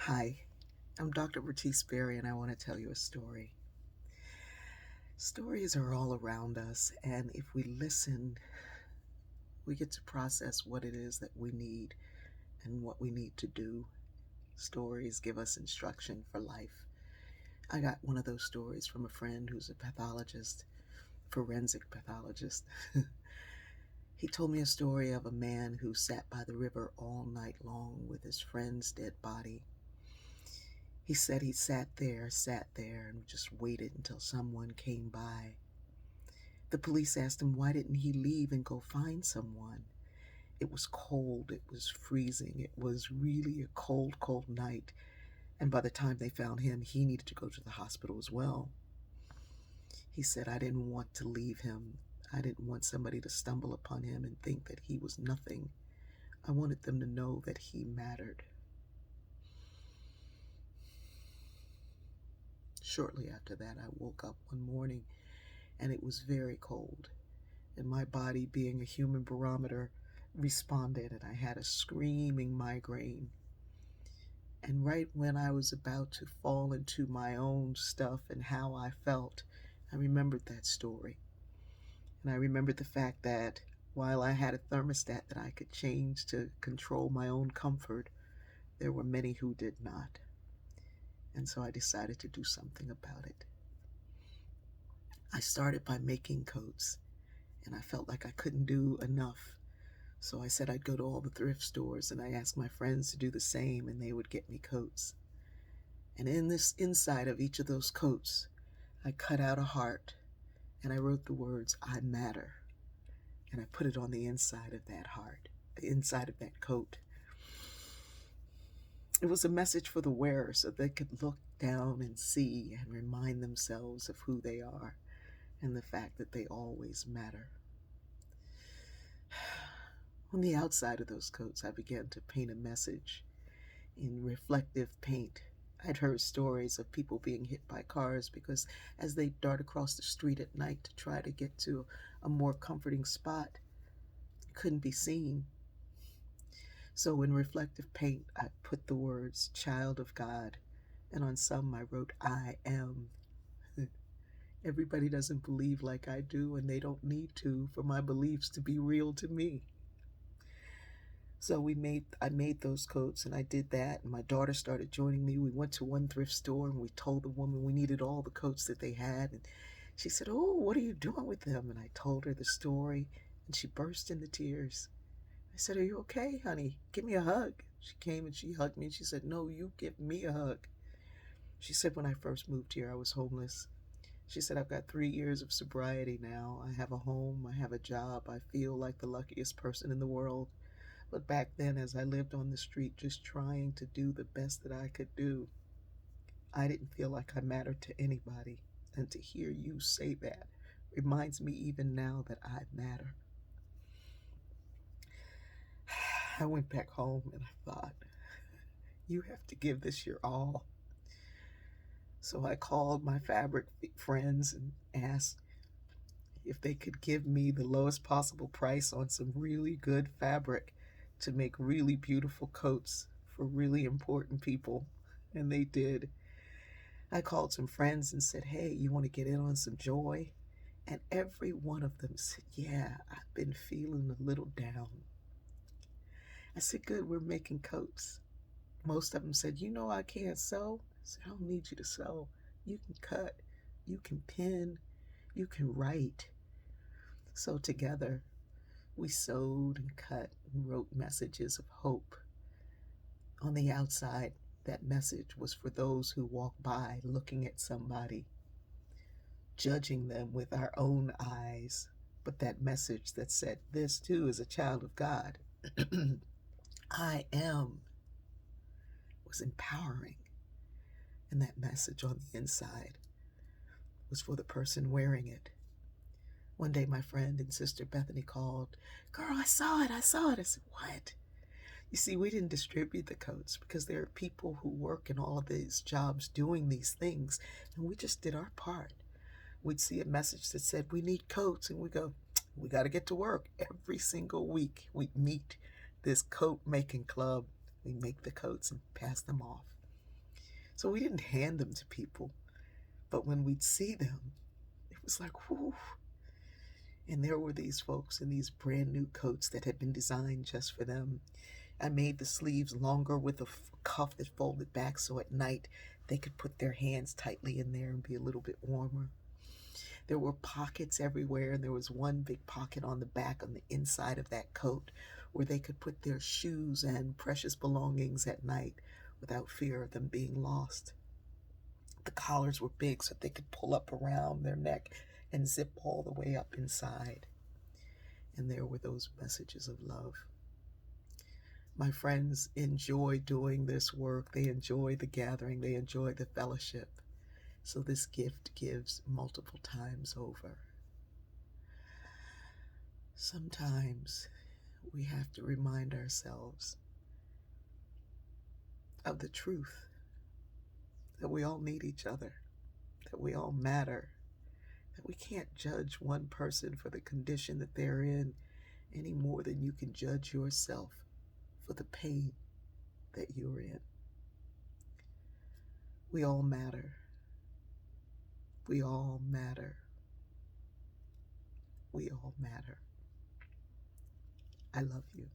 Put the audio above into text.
Hi, I'm Dr. Bertice Berry, and I want to tell you a story. Stories are all around us, and if we listen, we get to process what it is that we need and what we need to do. Stories give us instruction for life. I got one of those stories from a friend who's a pathologist, forensic pathologist. He told me a story of a man who sat by the river all night long with his friend's dead body. He said he sat there, and just waited until someone came by. The police asked him why didn't he leave and go find someone. It was cold, it was freezing, it was really a cold, cold night. And by the time they found him, he needed to go to the hospital as well. He said, I didn't want to leave him. I didn't want somebody to stumble upon him and think that he was nothing. I wanted them to know that he mattered. Shortly after that, I woke up one morning and it was very cold. And my body, being a human barometer, responded, and I had a screaming migraine. And right when I was about to fall into my own stuff and how I felt, I remembered that story. And I remembered the fact that while I had a thermostat that I could change to control my own comfort, there were many who did not. And so I decided to do something about it. I started by making coats, and I felt like I couldn't do enough. So I said I'd go to all the thrift stores and I asked my friends to do the same, and they would get me coats. And in this inside of each of those coats, I cut out a heart and I wrote the words, I matter. And I put it on the inside of that heart, the inside of that coat. It was a message for the wearer so they could look down and see and remind themselves of who they are and the fact that they always matter. On the outside of those coats, I began to paint a message in reflective paint. I'd heard stories of people being hit by cars because as they dart across the street at night to try to get to a more comforting spot, it couldn't be seen. So in reflective paint, I put the words child of God, and on some I wrote I am. Everybody doesn't believe like I do, and they don't need to for my beliefs to be real to me. So I made those coats and I did that, and my daughter started joining me. We went to one thrift store and we told the woman we needed all the coats that they had, and she said, "Oh, what are you doing with them?" And I told her the story, and she burst into tears. I said, "Are you okay, honey? Give me a hug." She came and she hugged me and she said, "No, you give me a hug." She said, "When I first moved here, I was homeless." She said, "I've got 3 years of sobriety now. I have a home, I have a job. I feel like the luckiest person in the world. But back then, as I lived on the street just trying to do the best that I could do, I didn't feel like I mattered to anybody. And to hear you say that reminds me even now that I matter." I went back home and I thought, you have to give this your all. So I called my fabric friends and asked if they could give me the lowest possible price on some really good fabric to make really beautiful coats for really important people. And they did. I called some friends and said, "Hey, you want to get in on some joy?" And every one of them said, "Yeah, I've been feeling a little down." I said, "Good, we're making coats." Most of them said, "I can't sew." I said, "I don't need you to sew. You can cut, you can pin, you can write." So together, we sewed and cut and wrote messages of hope. On the outside, that message was for those who walk by looking at somebody, judging them with our own eyes. But that message that said, this too is a child of God, I am, was empowering. And that message on the inside was for the person wearing it. One day, my friend and sister Bethany called, "Girl, I saw it, I saw it." I said, "What?" You see, we didn't distribute the coats because there are people who work in all of these jobs doing these things, and we just did our part. We'd see a message that said, "We need coats," and we go, "We got to get to work." Every single week, we'd meet this coat making club. We make the coats and pass them off. So we didn't hand them to people, but when we'd see them, it was like, whoo. And there were these folks in these brand new coats that had been designed just for them. I made the sleeves longer with a cuff that folded back so at night they could put their hands tightly in there and be a little bit warmer. There were pockets everywhere, and there was one big pocket on the back on the inside of that coat where they could put their shoes and precious belongings at night without fear of them being lost. The collars were big so they could pull up around their neck and zip all the way up inside. And there were those messages of love. My friends enjoy doing this work. They enjoy the gathering. They enjoy the fellowship. So this gift gives multiple times over. Sometimes we have to remind ourselves of the truth that we all need each other, that we all matter, that we can't judge one person for the condition that they're in any more than you can judge yourself for the pain that you're in. We all matter. We all matter. We all matter. I love you.